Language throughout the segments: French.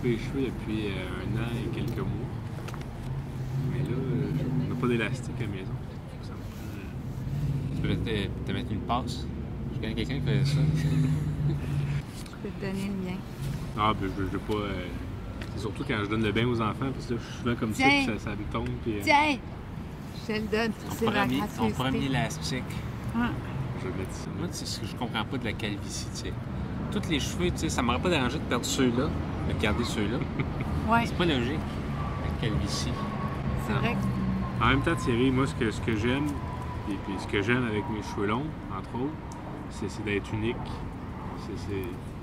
couper les cheveux depuis 1 an et quelques mois. Mais là, on n'a pas d'élastique à la maison. Ça me Tu peux te mettre une passe. Je connais quelqu'un qui faisait ça. Je peux te donner le mien. Ah, ben je veux pas... C'est surtout quand je donne le bain aux enfants, parce que là, je suis souvent comme ça, Tiens. puis ça me tombe, puis... Tiens! Je te le donne. C'est la Ton premier gratuité. élastique. Ah. Je vais mettre ça. Moi, c'est ce que je comprends pas de la calvitie, tu sais. Tous les cheveux, tu sais, ça m'aurait pas dérangé de perdre ceux-là, de garder ceux-là. Ouais, C'est pas logique, la calvitie. c'est vrai que En même temps, Thierry, moi, ce que j'aime, et puis ce que j'aime avec mes cheveux longs, entre autres, c'est d'être unique.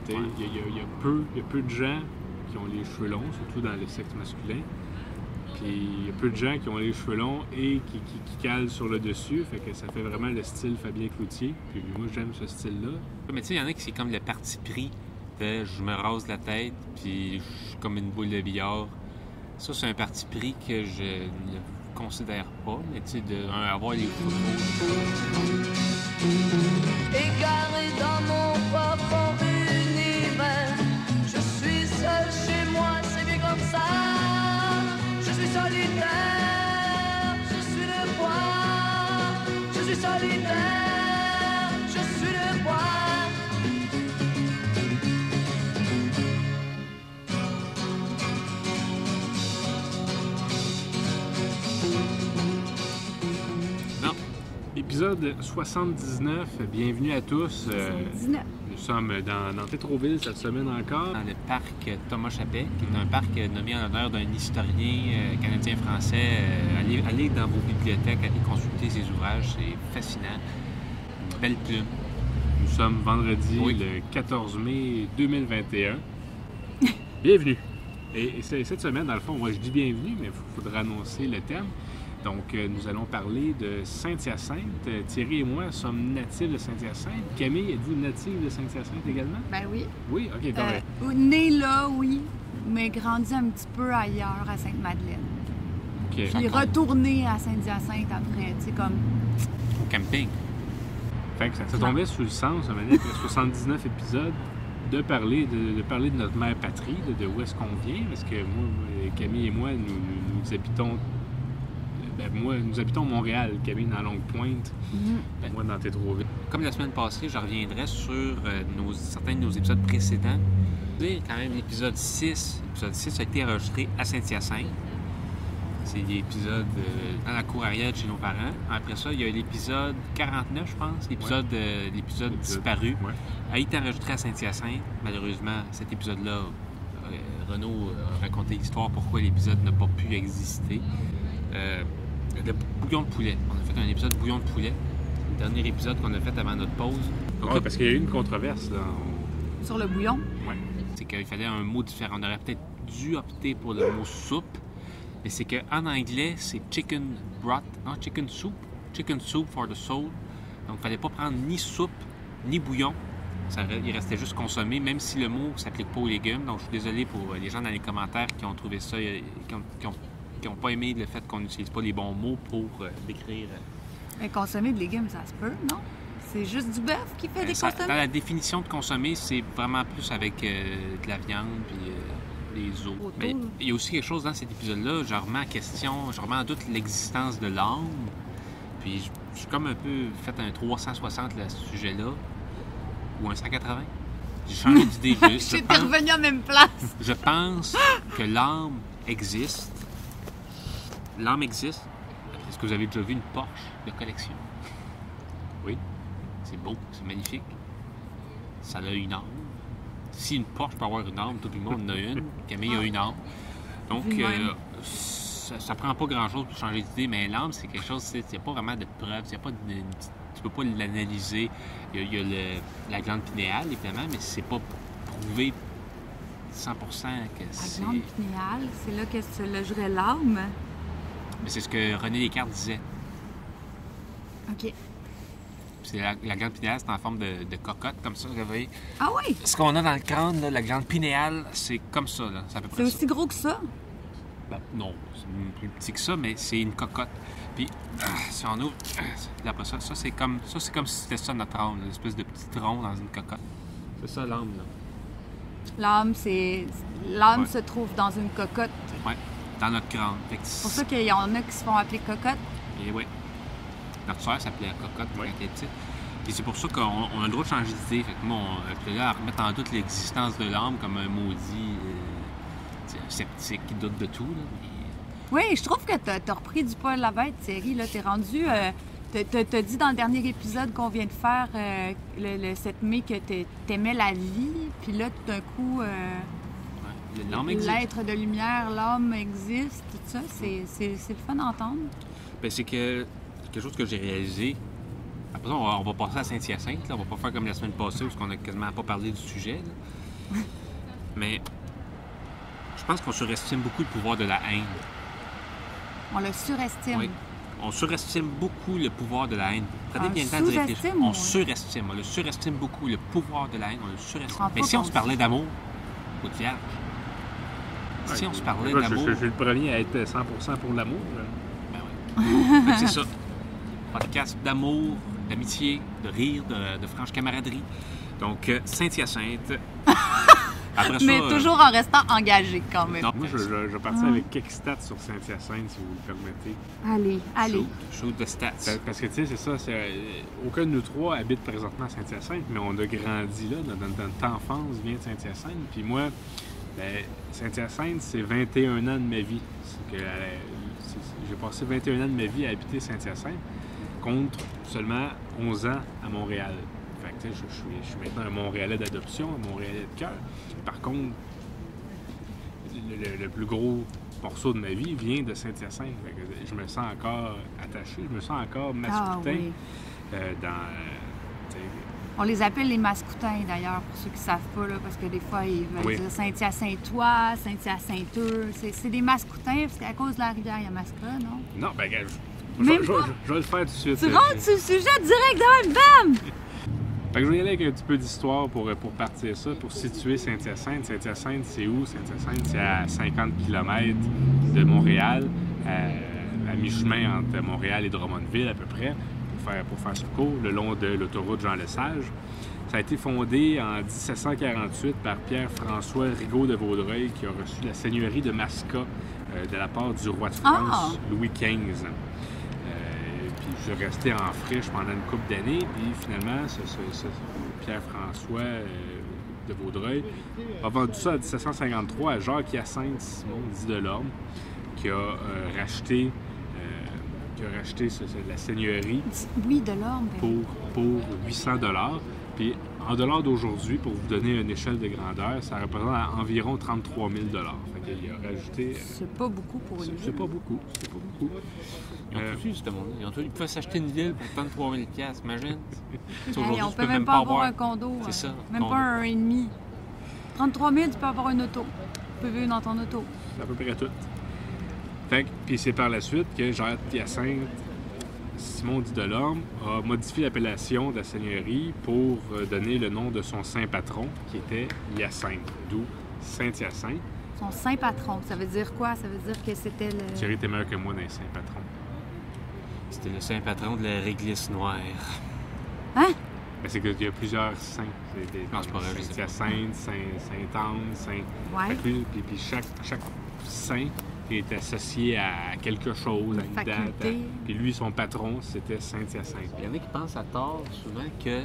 Il y a peu de gens qui ont les cheveux longs, surtout dans le sexe masculin. Puis il y a peu de gens qui ont les cheveux longs et qui calent sur le dessus, fait que ça fait vraiment le style Fabien Cloutier. Puis moi, j'aime ce style-là. Mais tu sais, il y en a qui c'est comme le parti pris de je me rase la tête, puis je suis comme une boule de billard. Ça, c'est un parti pris que je ne considère pas, mais tu sais, avoir les cheveux rouges. Égaré dans mon propre univers, je suis seul chez moi, c'est bien comme ça. Je suis solitaire, je suis le bois. Je suis solitaire, je suis le bois. Non, Épisode 79, bienvenue à tous. 19. Nous sommes dans Tétroville cette semaine encore. dans le parc Thomas Chapet, qui est un parc nommé en l'honneur d'un historien canadien-français. Allez dans vos bibliothèques, allez consulter ses ouvrages, c'est fascinant. Une belle plume. Nous sommes vendredi Oui. le 14 mai 2021. Bienvenue! Et cette semaine, dans le fond, moi je dis bienvenue, mais il faudra annoncer le thème. Donc, nous allons parler de Saint-Hyacinthe. Thierry et moi sommes natifs de Saint-Hyacinthe. Camille, êtes-vous native de Saint-Hyacinthe également? Ben oui. Oui? OK, correct. Né là, oui, mais grandi un petit peu ailleurs, à Sainte-Madeleine. OK. Puis retourné à Saint-Hyacinthe après, tu sais, comme... Au camping. Fait que ça tombait sous le sens, à après 79 épisodes, de parler de notre mère patrie, de où est-ce qu'on vient, parce que moi, Camille et moi, nous habitons... nous habitons Montréal, Camille dans Longue-Pointe, moi dans Tétroville. Comme la semaine passée, je reviendrai sur certains de nos épisodes précédents. Quand même, l'épisode 6. L'épisode 6 a été enregistré à Saint-Hyacinthe. C'est l'épisode dans la cour arrière de chez nos parents. Après ça, il y a l'épisode 49, je pense, l'épisode disparu. Ouais. A été enregistré à Saint-Hyacinthe. Malheureusement, cet épisode-là, Renaud a raconté l'histoire pourquoi l'épisode n'a pas pu exister. Le bouillon de poulet. On a fait un épisode bouillon de poulet. Le dernier épisode qu'on a fait avant notre pause. Donc, Ouais, parce qu'il y a eu une controverse, là. Sur le bouillon. Ouais. c'est qu'il fallait un mot différent. On aurait peut-être dû opter pour le mot soupe, mais c'est qu'en anglais, c'est chicken broth, non, chicken soup. Chicken soup for the soul. Donc, il fallait pas prendre ni soupe, ni bouillon. Il restait juste consommé, même si le mot ne s'applique pas aux légumes. Donc, je suis désolé pour les gens dans les commentaires qui ont trouvé ça, qui ont pas aimé le fait qu'on n'utilise pas les bons mots pour décrire. Mais consommer de légumes, ça se peut, non? C'est juste du bœuf qui fait des Dans consommés? la définition de consommer, c'est vraiment plus avec de la viande puis les os. Autour. Mais il y a aussi quelque chose dans cet épisode-là, je remets en question, je remets en doute l'existence de l'âme. Puis je suis comme un peu fait un 360 à ce sujet-là, ou un 180. J'ai changé d'idée. J'étais revenu à la même place. Je pense que l'âme existe. L'âme existe. Est-ce que vous avez déjà vu une Porsche de collection? Oui. C'est beau, c'est magnifique. Ça a une âme. Si une Porsche peut avoir une âme, tout le monde en a une. Camille a une âme. Donc, ça prend pas grand-chose pour changer d'idée, mais l'âme, c'est quelque chose, il n'y a pas vraiment de preuves, tu peux pas l'analyser. Il y a la glande pinéale, évidemment, mais c'est pas prouvé 100% que c'est... La glande pinéale, c'est là que se logerait l'âme. Mais c'est ce que René Descartes disait. OK. C'est la glande pinéale, c'est en forme de cocotte, comme ça, vous voyez. Ah oui? Ce qu'on a dans le crâne, là, la glande pinéale, c'est comme ça, là. C'est à peu près C'est ça. aussi gros que ça? Ben, non, c'est plus petit que ça, mais c'est une cocotte. Puis, si on ouvre, après ça, c'est comme si c'était ça notre âme, là, une espèce de petit tronc dans une cocotte. C'est ça l'âme, là. L'âme, c'est l'âme Ouais. se trouve dans une cocotte. Ouais, dans notre crâne. Fait que C'est pour ça qu'il y en a qui se font appeler cocotte. Et oui. Notre soeur s'appelait la cocotte quand Oui. elle était petite. Et c'est pour ça qu'on a le droit de changer d'idée. Fait que moi, j'étais là à remettre en doute l'existence de l'âme comme un maudit sceptique qui doute de tout. Là. Mais Oui, je trouve que t'as repris du poil à la bête, Thierry. Là, t'es rendu... t'as dit dans le dernier épisode qu'on vient de faire, le 7 mai, que t'aimais la vie. Puis là, tout d'un coup, ouais, l'âme existe. l'être de lumière, l'homme existe, tout ça. C'est le fun d'entendre. Ben, c'est que quelque chose que j'ai réalisé. Après ça, on va passer à Saint-Hyacinthe. Là. On va pas faire comme la semaine passée, parce qu'on a quasiment pas parlé du sujet. Là. Mais je pense qu'on surestime beaucoup le pouvoir de la haine. On le surestime. Oui. On surestime beaucoup le pouvoir de la haine. Prenez On bien le le temps de réfléchir. sous-estime, On oui. surestime. On le surestime beaucoup. Le pouvoir de la haine, on le surestime. Prends Mais pas si on se compte. parlait d'amour, au vierge. Si on se parlait Moi, d'amour. je suis le premier à être 100% pour l'amour. là. Ben ouais. Fait que c'est ça. Podcast d'amour, d'amitié, de rire, de franche camaraderie. Donc, Saint-Hyacinthe. Après ça, Mais toujours en restant engagé quand même. non, Moi, je vais partir avec quelques stats sur Saint-Hyacinthe, si vous le permettez. Allez. Shoot de stats. Parce que, tu sais, c'est ça, aucun de nous trois habite présentement à Saint-Hyacinthe, mais on a grandi là, notre enfance vient de Saint-Hyacinthe. Puis moi, ben, Saint-Hyacinthe, c'est 21 ans de ma vie. J'ai passé 21 ans de ma vie à habiter Saint-Hyacinthe, contre seulement 11 ans à Montréal. Fait que, tu sais, je suis maintenant un Montréalais d'adoption, un Montréalais de cœur. Par contre, le plus gros morceau de ma vie vient de Saint-Hyacinthe. Fait que je me sens encore attaché, je me sens encore mascoutin oui. tu sais, On les appelle les mascoutins d'ailleurs, pour ceux qui ne savent pas, là, parce que des fois, ils veulent Oui. dire Saint-Hyacinthois, Saint-Hyacinteux. C'est des mascoutins, parce qu'à cause de la rivière Yamaska, non? non, ben, regarde, Même je pas. vais le faire tout de suite. Tu rentres sur le sujet direct de même, bam! Fait que je vais y aller avec un petit peu d'histoire pour partir ça, pour situer Saint-Hyacinthe. Saint-Hyacinthe, c'est où? Saint-Hyacinthe, c'est à 50 km de Montréal, à mi-chemin entre Montréal et Drummondville à peu près, pour faire ce cours, le long de l'autoroute Jean-Lesage. Ça a été fondé en 1748 par Pierre-François Rigaud de Vaudreuil, qui a reçu la seigneurie de Masca de la part du roi de France, Louis XV. Puis je suis resté en friche pendant une couple d'années, puis finalement, ce Pierre-François de Vaudreuil a vendu ça en 1753 à Jacques-Hyacinthe Simon dit Delorme, qui a racheté la seigneurie Oui, de l'orme. pour 800 $. Puis en dollars d'aujourd'hui, pour vous donner une échelle de grandeur, ça représente environ 33 000 $. Fait qu'il a rajouté... C'est pas beaucoup pour une c'est pas beaucoup, c'est pas beaucoup. Ils ont tout eu, ce monde. Ils peuvent s'acheter une ville pour 33 000 $, imagine. Hey, on peut même pas avoir un condo. C'est ça, Même condo. pas un et demi. 33 000, tu peux avoir une auto. Tu peux vivre dans ton auto. C'est à peu près tout. Fait que, puis c'est par la suite que Jacques-Hyacinthe Simon dit Delorme a modifié l'appellation de la seigneurie pour donner le nom de son saint patron, qui était Hyacinthe, d'où Saint-Hyacinthe. Son saint patron, ça veut dire quoi? Ça veut dire que c'était le... Thierry, t'es meilleur que moi dans les saints patrons. C'était le saint patron de la réglisse noire. Hein? Mais c'est qu'il y a plusieurs saints. Non, c'est pas vrai, je sais pas. Saint-Hyacinthe, Saint-Anne, Saint... Ouais. Fait que puis chaque saint est associé à quelque chose, à une date. faculté. Puis lui, son patron, c'était Saint-Hyacinthe. Il y en a qui pensent à tort souvent que.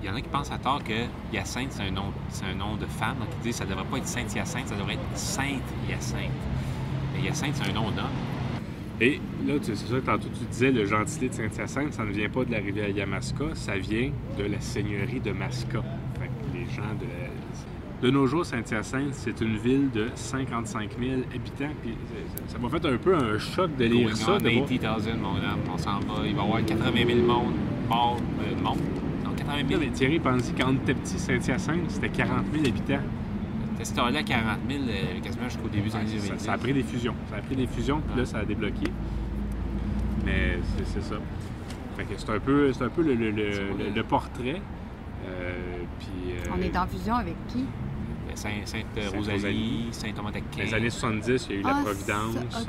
Il y en a qui pensent à tort que Hyacinthe, c'est un nom de femme. Donc ils disent que ça devrait pas être Saint-Hyacinthe, ça devrait être Sainte-Hyacinthe. Mais Hyacinthe, c'est un nom d'homme. Et là, c'est ça, tantôt tu disais, le gentilé de Saint-Hyacinthe, ça ne vient pas de la rivière Yamaska, ça vient de la seigneurie de Masca. Fait que les gens de nos jours, Saint-Hyacinthe, c'est une ville de 55 000 habitants. Puis ça m'a fait un peu un choc de lire ça. de voir- 80 000, mon homme, on s'en va. Il va y avoir 80 000 monde. Non, 80 Non, 000. mais Thierry, pensez quand on était petit, Saint-Hyacinthe, c'était 40 000 habitants. C'était cette heure-là, 40 000, quasiment jusqu'au début des années 2010. Ça a pris des fusions. Ça a pris des fusions, puis là, ça a débloqué. Mais c'est ça. Fait que c'est un peu le portrait. On est en fusion avec qui? Sainte-Rosalie, Saint-Thomas Dans d'Aquin. les années 70, il y a eu la Providence. ça, OK.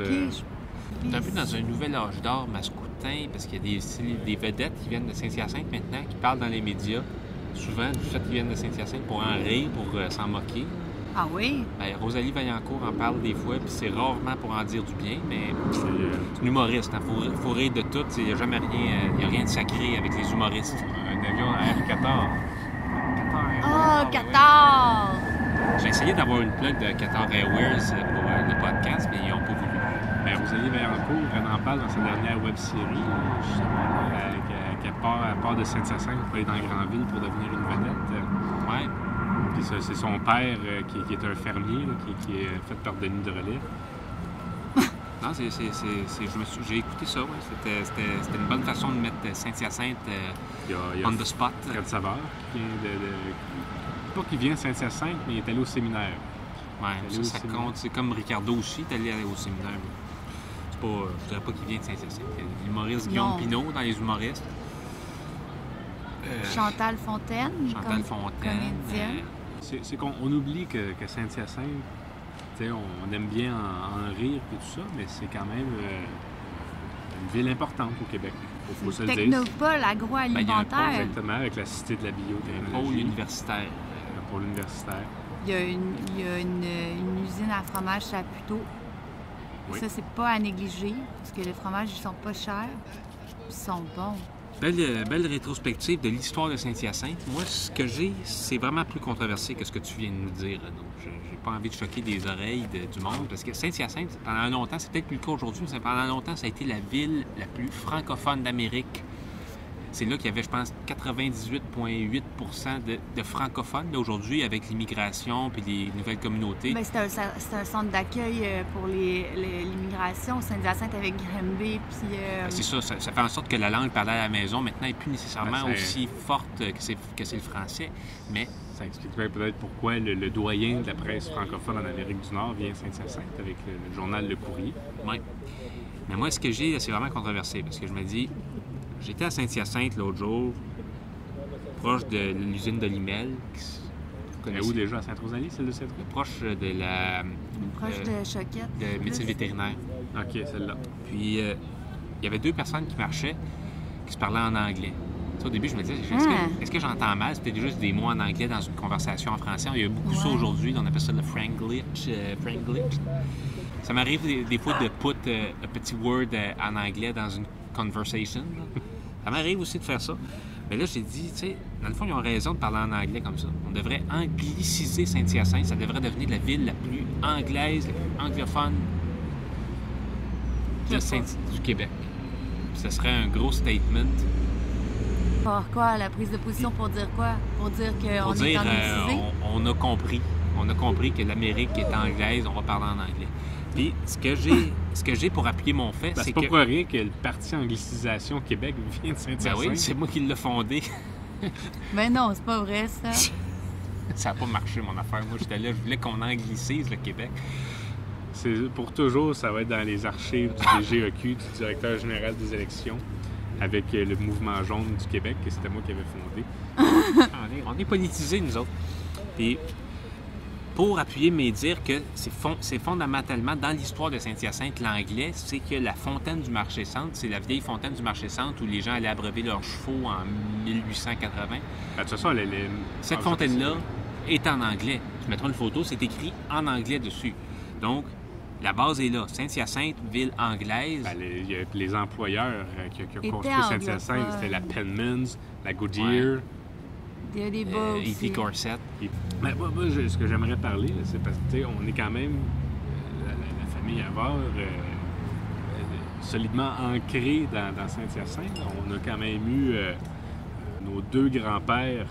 C'est un peu dans un nouvel âge d'or mascoutin, parce qu'il y a des vedettes qui viennent de Saint-Hyacinthe maintenant, qui parlent dans les médias, souvent du fait qu'ils viennent de Saint-Hyacinthe pour en rire, pour s'en moquer. Ah oui? Ben, Rosalie Vaillancourt en parle des fois, puis c'est rarement pour en dire du bien, mais C'est, c'est un humoriste. Il faut rire de tout. Il n'y a jamais rien, y a rien de sacré avec les humoristes. un avion Air Qatar. Oh, Qatar! J'ai essayé d'avoir une plug de Qatar Airways pour le podcast, mais ils n'ont pas voulu. Ben, Rosalie Vaillancourt, elle en parle dans sa dernière web-série, justement, qu'elle part de Saint-Hyacinthe pour aller dans Grandville pour devenir une vedette. Ouais. Puis ça, c'est son père qui est un fermier, là, qui est fait par Denis de Relais. Non, j'ai écouté ça, ouais. C'était une bonne façon de mettre Saint-Hyacinthe Il y a on the spot. Fred Savard, qui vient pas qu'il vient de Saint-Hyacinthe, mais il est allé au séminaire. Ouais, ça compte. C'est comme Ricardo aussi, est allé au séminaire. C'est pas, je dirais pas qu'il vient de Saint-Hyacinthe. Il y a l'humoriste Guillaume Non. Pinault dans les humoristes. Chantal Fontaine. Chantal comme Fontaine. comédienne. C'est qu'on oublie que Saint-Hyacinthe, tu sais, on aime bien en rire et tout ça, mais c'est quand même une ville importante au Québec. Faut se le dire. Technopole agroalimentaire. Exactement, avec la cité de la pôle biotechnologie. universitaire. Le pôle universitaire. Il y a une usine à fromage Chapiteau. Oui. Ça, c'est pas à négliger, parce que les fromages, ils sont pas chers, ils sont bons. Belle rétrospective de l'histoire de Saint-Hyacinthe. Moi, ce que j'ai, c'est vraiment plus controversé que ce que tu viens de nous dire. Donc, j'ai pas envie de choquer des oreilles du monde, parce que Saint-Hyacinthe, pendant longtemps, c'est peut-être plus le cas aujourd'hui, mais pendant longtemps, ça a été la ville la plus francophone d'Amérique. C'est là qu'il y avait, je pense, 98,8 % de francophones. Là, aujourd'hui, avec l'immigration et les nouvelles communautés. Ben, c'est un centre d'accueil pour l'immigration. Saint-Hyacinthe avec Granby, puis... Ben, c'est ça, ça fait en sorte que la langue parlée à la maison, maintenant, n'est plus nécessairement Ben, aussi forte que c'est le français, mais... Ça explique peut-être pourquoi le doyen de la presse francophone en Amérique du Nord vient à Saint-Hyacinthe avec le journal Le Courrier. Oui. Mais moi, ce que j'ai, c'est vraiment controversé, parce que je me dis... J'étais à Saint-Hyacinthe l'autre jour, proche de l'usine de Limel. Où déjà? À Sainte-Rosalie, celle de cette rue? Proche de la... proche de Choquette. de médecine vétérinaire. OK, celle-là. Puis, il y avait deux personnes qui marchaient, qui se parlaient en anglais. Tu sais, au début, je me disais, est-ce que j'entends mal? C'était juste des mots en anglais dans une conversation en français. Il y a beaucoup ça aujourd'hui, on appelle ça le Franglish. Ça m'arrive des fois de put un petit word en anglais dans une conversation. Là. Ça m'arrive aussi de faire ça. Mais là, j'ai dit, tu sais, dans le fond, ils ont raison de parler en anglais comme ça. On devrait angliciser Saint-Hyacinthe. Ça devrait devenir la ville la plus anglaise, la plus anglophone du Québec. Puis ça serait un gros statement. Pourquoi? La prise de position pour dire quoi? Pour dire qu'on Pour est dire, anglicisé? on a compris. On a compris que l'Amérique est anglaise, on va parler en anglais. Puis, ce que j'ai pour appuyer mon fait, c'est pas que... pour rien que le parti Anglicisation Québec vient de Saint-Hyacinthe. Ben oui, c'est moi qui l'ai fondé. Ben non, c'est pas vrai, ça. Ça n'a pas marché, mon affaire. Moi, j'étais là, je voulais qu'on anglicise le Québec. C'est pour toujours, ça va être dans les archives du DGEQ, du directeur général des élections, avec le mouvement jaune du Québec, que c'était moi qui avais fondé. On est politisés, nous autres. Puis, pour appuyer mes dires que c'est fondamentalement dans l'histoire de Saint-Hyacinthe, l'anglais, c'est que la fontaine du marché-centre, c'est la vieille fontaine du marché-centre où les gens allaient abreuver leurs chevaux en 1880. Ben, de toute façon, Cette fontaine-là est en anglais. Je mettrai une photo, c'est écrit en anglais dessus. Donc, la base est là. Saint-Hyacinthe, ville anglaise. Ben, les employeurs qui ont construit anglophone. Saint-Hyacinthe, c'était la Penmans, la Goodyear. Il y a des bas aussi. E.T. Corset. Mais moi, ce que j'aimerais parler, là, c'est parce que tu sais, on est quand même, la famille Havard, solidement ancrée dans Saint-Hyacinthe. On a quand même eu nos deux grands-pères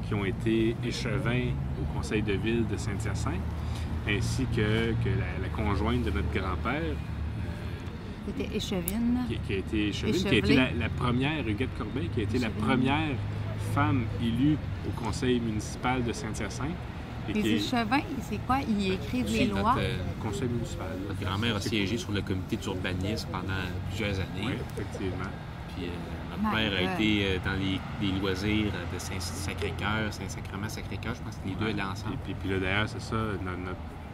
qui ont été échevins au conseil de ville de Saint-Hyacinthe, ainsi que la conjointe de notre grand-père, C'était échevine. qui a été échevine, qui a été la première, Huguette Corbeil, qui a été la première femme élue au conseil municipal de Saint-Hyacinthe. Les échevins, c'est quoi? Ils écrivent les lois? Conseil municipal. Notre grand-mère a siégé sur le comité d'urbanisme pendant plusieurs années. Oui, effectivement. Puis notre père a été dans les loisirs de Saint-Sacré-Cœur, Saint-Sacrement-Sacré-Cœur, je pense que les deux allaient ensemble. Et puis là, d'ailleurs, c'est ça,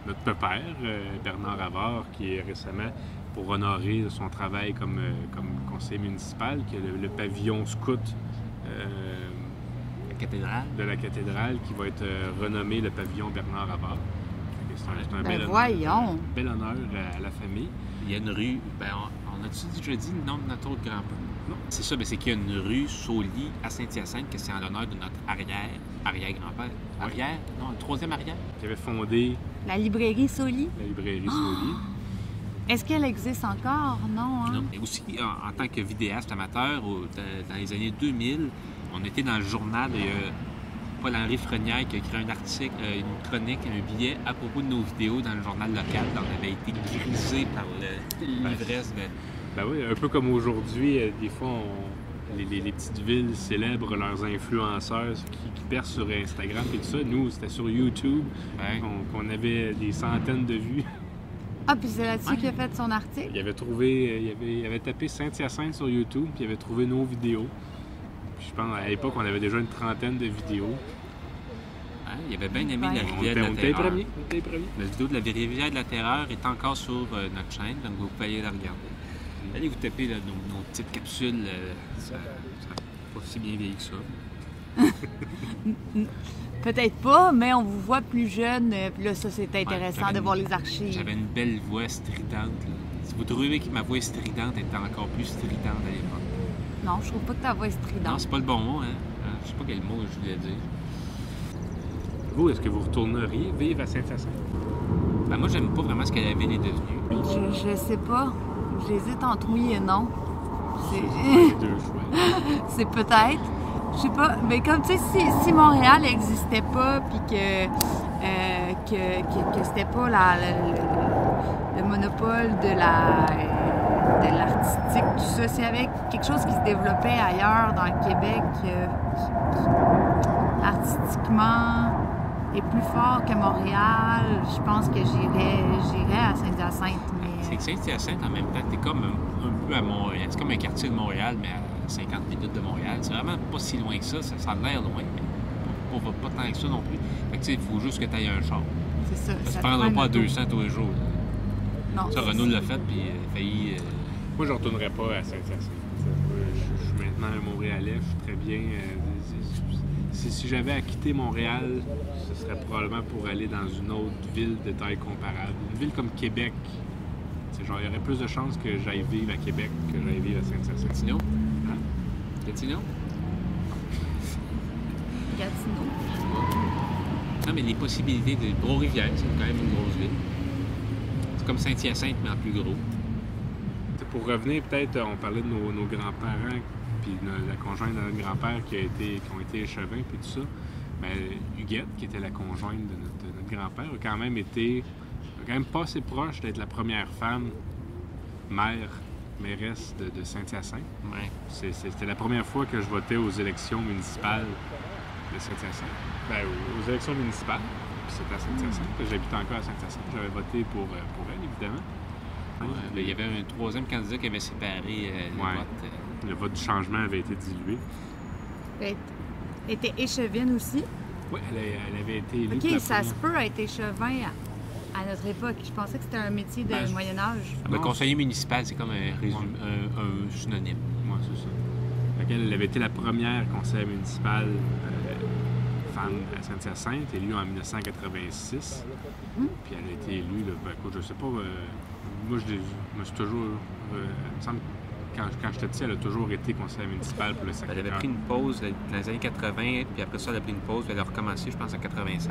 notre père, Bernard Havard, qui est récemment, pour honorer son travail comme conseiller municipal, qui a le pavillon scout Cathédrale. de la cathédrale, qui va être renommé le pavillon Bernard Havard. un Ben bel voyons. honneur, bel honneur à la famille. Il y a une rue, on a-tu déjà dit le nom de notre autre grand-père? Non. C'est ça, c'est qu'il y a une rue Sauly à Saint-Hyacinthe, que c'est en l'honneur de notre arrière-grand-père. Arrière? Non, le troisième arrière. Qui avait fondé La librairie Soli. la librairie Sauly. Est-ce qu'elle existe encore? Non, hein? Non, mais aussi, en tant que vidéaste amateur, dans les années 2000, on était dans le journal, il y a Paul-Henri Frenière qui a écrit un article, une chronique, un billet à propos de nos vidéos dans le journal local. On avait été grisé par l'ivresse de... Ben oui, un peu comme aujourd'hui, des fois, les petites villes célèbrent leurs influenceurs qui percent sur Instagram et tout ça. Nous, c'était sur YouTube Ouais. qu'on avait des centaines de vues. Ah, puis c'est là-dessus qu'il a fait son article? Il avait trouvé, il avait tapé Saint-Hyacinthe sur YouTube, puis il avait trouvé nos vidéos. Puis je pense, à l'époque, on avait déjà une trentaine de vidéos. Hein, il avait bien aimé Ouais. la On rivière était, de on la était les Terreur. premiers. On était les premiers. La vidéo de la rivière de la Terreur est encore sur notre chaîne, donc vous pouvez aller la regarder. Allez vous taper là, nos petites capsules, ça n'a pas si bien vieilli que ça. Peut-être pas, mais on vous voit plus jeune. Puis là, ça, c'est intéressant j'avais de une- voir les archives. J'avais une belle voix stridente. Là. Si vous trouvez que ma voix stridente était encore plus stridente à l'époque. Non, je trouve pas que ta voix est Non, stridente. c'est pas le bon mot, hein? Je sais pas quel mot je voulais dire. Vous, est-ce que vous retourneriez vivre à Saint-Hyacinthe? Ben, moi, j'aime pas vraiment ce que la ville est devenue. Je sais pas. J'hésite entre oui et non. Les C'est deux choix. c'est peut-être. Je sais pas. Mais comme tu sais, si Montréal n'existait pas, puis que c'était pas le monopole de l'artistique, tout ça, s'il y avait quelque chose qui se développait ailleurs dans le Québec, qui artistiquement est plus fort que Montréal, je pense que j'irais à Saint-Hyacinthe. C'est Mais que Saint-Hyacinthe, en même temps, t'es comme un peu à Montréal. C'est comme un quartier de Montréal, mais à 50 minutes de Montréal. C'est vraiment pas si loin que ça. Ça a l'air loin, mais pas tant que ça non plus. Fait que tu sais, il faut juste que tu ailles un char. c'est ça. Ça ça ne te prendra prend pas à le dos. 200 tous les jours. Non, Ça, c'est Renaud ça. l'a fait, puis il a failli... Moi, je ne retournerais pas à Saint-Hyacinthe. Je suis maintenant un Montréalais, je suis très bien. Si j'avais à quitter Montréal, ce serait probablement pour aller dans une autre ville de taille comparable. Une ville comme Québec. Genre, il y aurait plus de chances que j'aille vivre à Québec que j'aille vivre à Saint-Hyacinthe. Gatineau? Hein? Gatineau? Gatineau. Non, mais les possibilités de Trois-Rivières, c'est quand même une grosse ville. C'est comme Saint-Hyacinthe, mais en plus gros. Pour revenir, peut-être, on parlait de nos grands-parents, puis de la conjointe de notre grand-père qui ont été échevins, puis tout ça. Mais Huguette, qui était la conjointe de notre grand-père, a quand même pas assez proche d'être la première femme mairesse de Saint-Hyacinthe. Ouais. C'était la première fois que je votais aux élections municipales de Saint-Hyacinthe. Ben, aux élections municipales. Puis c'était à Saint-Hyacinthe. J'habite encore à Saint-Hyacinthe. J'avais voté pour elle, évidemment. Ouais, il y avait un troisième candidat qui avait séparé le Ouais. vote. Le vote du changement avait été dilué. Elle était échevine aussi. Oui, elle avait été élue. pour OK, la ça se première- peut être échevin à notre époque. Je pensais que c'était un métier de Ben, Moyen-Âge. Ah, ben, Non, conseiller municipal, c'est comme un synonyme. Oui, c'est ça. Fait qu'elle, elle avait été la première conseillère municipale femme à Saint-Hyacinthe, élue en 1986. Puis elle a été élue, là, ben, écoute, je sais pas, moi je me suis toujours, il me semble, quand j'étais petit, elle a toujours été conseillère municipale pour le Elle secteur. avait pris une pause dans les années 80, puis après ça, elle a pris une pause, puis elle a recommencé, je pense, en 96.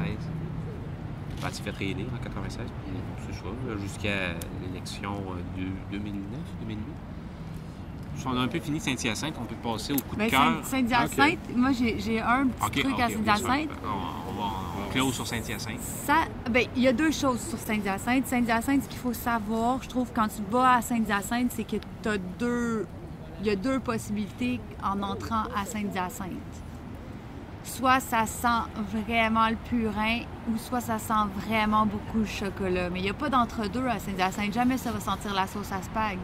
Elle s'est fait réélire en 96, puis c'est ça, là, jusqu'à l'élection de 2009-2008. On a un peu fini Saint-Hyacinthe, on peut passer au coup de Ben, cœur. Saint-Hyacinthe, moi j'ai un petit truc à Saint-Hyacinthe. On close sur Saint-Hyacinthe. Ben, il y a deux choses sur Saint-Hyacinthe. Saint-Hyacinthe, ce qu'il faut savoir, je trouve, quand tu vas à Saint-Hyacinthe, c'est que il y a deux possibilités en entrant à Saint-Hyacinthe. Soit ça sent vraiment le purin, ou soit ça sent vraiment beaucoup le chocolat. Mais il n'y a pas d'entre-deux à Saint-Hyacinthe. Jamais ça va sentir la sauce à spag.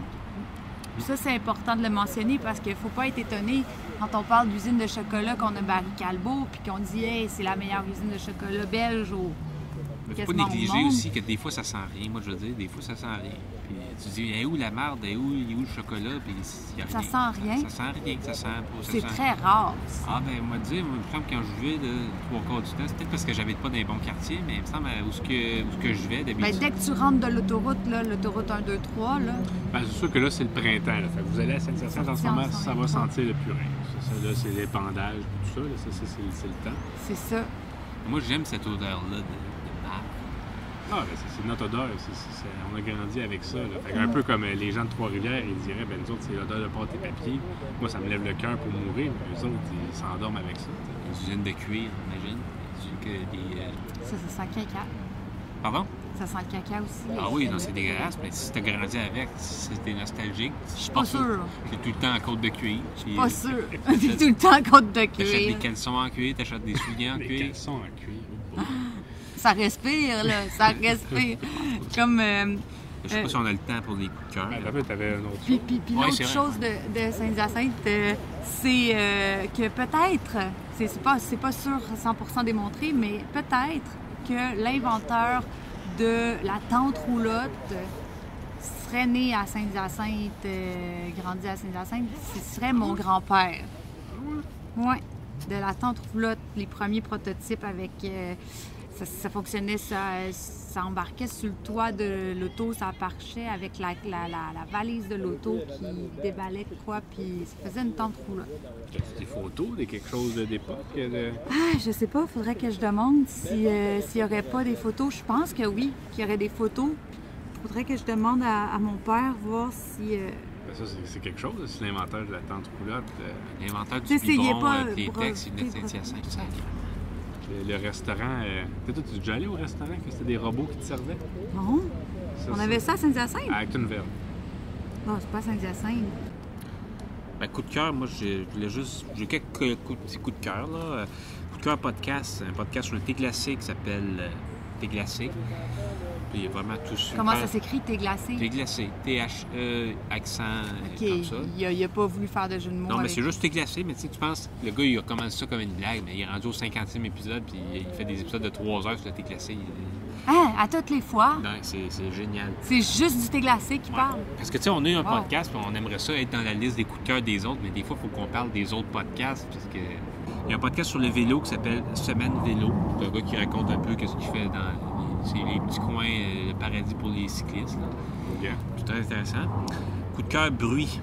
Puis ça, c'est important de le mentionner parce qu'il ne faut pas être étonné quand on parle d'usine de chocolat qu'on a Barry Callebaut puis qu'on dit « Hey, c'est la meilleure usine de chocolat belge au Mais faut pas quasiment au négliger monde. aussi que des fois, ça sent rien. Moi, je veux dire, des fois, ça sent rien. Puis tu te dis, où la marde, où le chocolat, puis il y a Ça rien. sent rien? Ça sent rien, ça sent pas. C'est très rare. Ah, ben, moi, dire, moi, il me semble que quand je vivais, là, 3/4 du temps, c'est peut-être parce que j'habite pas dans les bons quartiers, mais il me semble où ce que je vais Ben, d'habitude. dès que tu rentres de l'autoroute, là, l'autoroute 1, 2, 3, là, Ben, c'est sûr que là, c'est le printemps. Là. Fait que vous allez à Saint-Hyacinthe en ce moment, Sorti ça va ensemble. sentir le purin. Ça, là, c'est l'épandage, tout ça. Là, ça c'est le temps. c'est ça. Moi, j'aime cette odeur-là de marde. Ah, ben, c'est notre odeur. On a grandi avec ça. Là. Fait un peu comme les gens de Trois-Rivières, ils diraient, ben, nous autres, c'est l'odeur de pâte et papier. Moi, ça me lève le cœur pour mourir, mais eux autres, ils s'endorment avec ça. Des usines de cuir, imagine. Ça sent le caca. Pardon? Ça sent le caca aussi. Ah oui, non, c'est dégueulasse, mais si t'as grandi avec, si t'es nostalgique, Je suis pas sûre. T'es tout le temps en côte de cuir. Puis, Pas sûr. T'es tout le temps en côte de T'achètes des cuir. caleçons en cuir, t'achètes des souliers en Les cuir. caleçons en cuir. Ça respire, là. Ça respire. Comme... Je sais pas si on a le temps pour des coups de cœur. Ben, t'avais un autre Puis, chose. puis Ouais, l'autre c'est vrai. chose de Saint-Hyacinthe, c'est que peut-être, c'est pas sûr 100% démontré, mais peut-être que l'inventeur de la tente roulotte serait né à Saint-Hyacinthe, grandi à Saint-Hyacinthe, ce serait mon grand-père. Oui, de la tente roulotte, les premiers prototypes avec... ça fonctionnait, ça embarquait sur le toit de l'auto, ça marchait avec la valise de l'auto qui déballait quoi, puis ça faisait une tente roulotte. As-tu des photos de quelque chose d'époque? Ah, je sais pas, faudrait que je demande s'il y aurait pas des photos. Je pense que oui, qu'il y aurait des photos. Faudrait que je demande à mon père voir si... Ben, ça, c'est quelque chose, c'est l'inventeur de la tente roulotte. L'inventeur du Tu sais, il y a biberon, pas les textes, il venait de breveté, Saint-Hyacinthe. Ça. Le restaurant. Toi, tu es déjà allé au restaurant que c'était des robots qui te servaient? Non, Ça, on avait ça à Saint-Hyacinthe? À Actonville. Non, c'est pas Saint-Hyacinthe. Ben, coup de cœur, moi, j'ai quelques petits coups de cœur, là. Coup de cœur podcast, un podcast sur le thé glacé qui s'appelle Thé glacé. Puis il y a vraiment tout super. Comment ça s'écrit, thé glacé? Thé glacé, T-H-E, accent, OK, comme ça. il a pas voulu faire de jeu de mots Non, mais avec... c'est juste thé glacé, mais tu sais, tu penses, le gars, il a commencé ça comme une blague, mais il est rendu au 50e épisode, puis il fait des épisodes de 3 heures sur le thé glacé. Hein, à toutes les fois? Non, c'est génial. C'est juste du thé glacé qui parle. Parce que, tu sais, on a eu un Wow. podcast, puis on aimerait ça être dans la liste des coups de cœur des autres, mais des fois, il faut qu'on parle des autres podcasts, parce que... Il y a un podcast sur le vélo qui s'appelle Semaine Vélo. C'est un gars qui raconte un peu qu'est-ce qu'il fait dans les petits coins, le paradis pour les cyclistes. Là. Yeah. C'est très intéressant. Coup de cœur, bruit.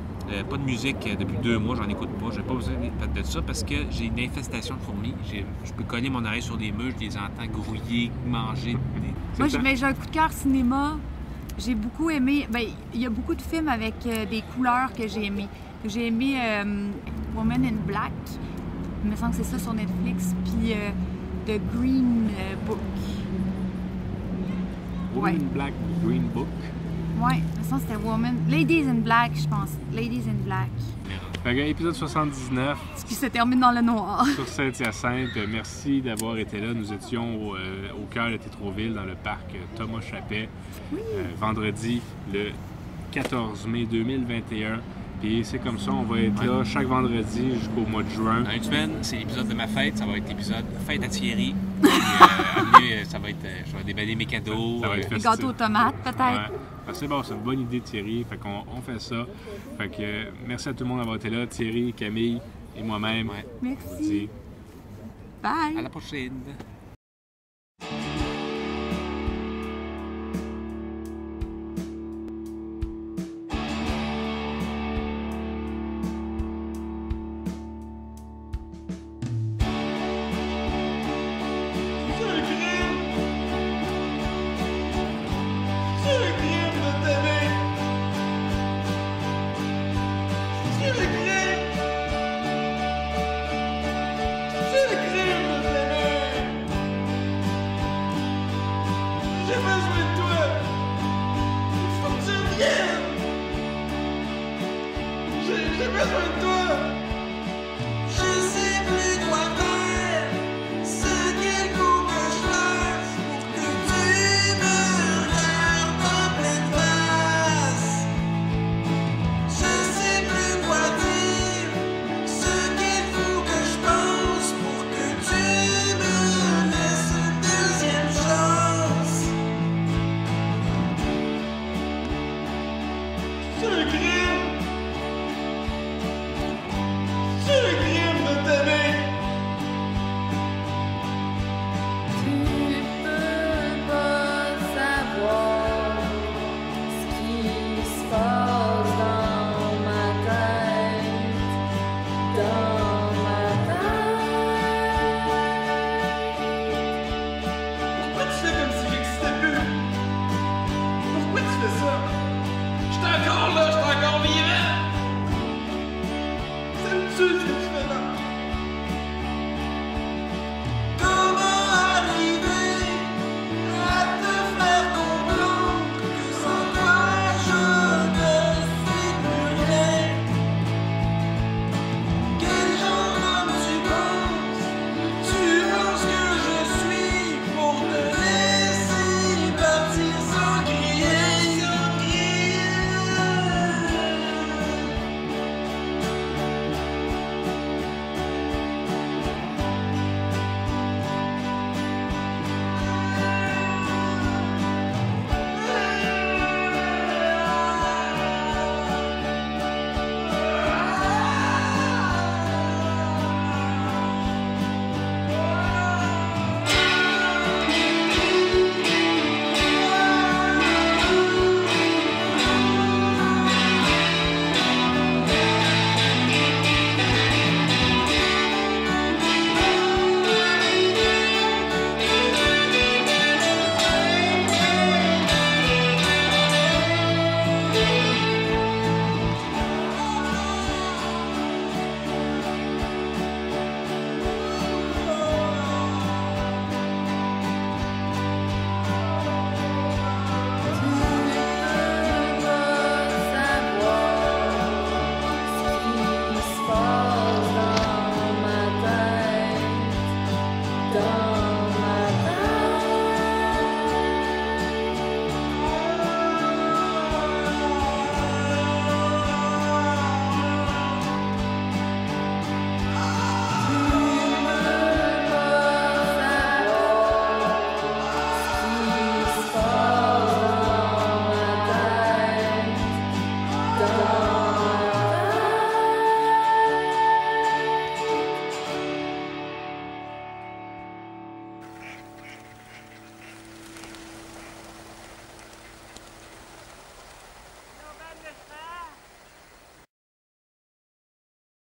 Pas de musique depuis 2 mois, j'en écoute pas. J'ai pas besoin de ça parce que j'ai une infestation de fourmis. Je peux coller mon oreille sur des murs, je les entends grouiller, manger. Moi, le temps. j'ai un coup de cœur cinéma. J'ai beaucoup aimé... Ben, il y a beaucoup de films avec des couleurs que j'ai aimées. J'ai aimé Woman in Black. Il me semble que c'est ça sur Netflix. Puis The Green Book. Woman Ouais. in Black, Green Book. Ouais, il me semble que c'était Woman... Ladies in Black, je pense. Ladies in Black. Fait que, épisode 79 Qui se termine dans le noir. sur Saint-Hyacinthe. Merci d'avoir été là. Nous étions au cœur de Tétroville, dans le parc Thomas Chappet, vendredi le 14 mai 2021. Puis c'est comme ça, on va être là chaque vendredi jusqu'au mois de juin. Dans une semaine, c'est l'épisode de ma fête. Ça va être l'épisode fête à Thierry. Puis, ça va être... je vais déballer mes cadeaux. Ça va être Les festif. gâteaux aux tomates, peut-être. Ouais. Fait que c'est bon, c'est une bonne idée, Thierry. Fait qu'on fait ça. Fait que merci à tout le monde d'avoir été là. Thierry, Camille et moi-même. Ouais. On vous Merci. dit Bye. À la prochaine. J'ai besoin de toi. Il faut que tu reviennes. J'ai besoin de toi.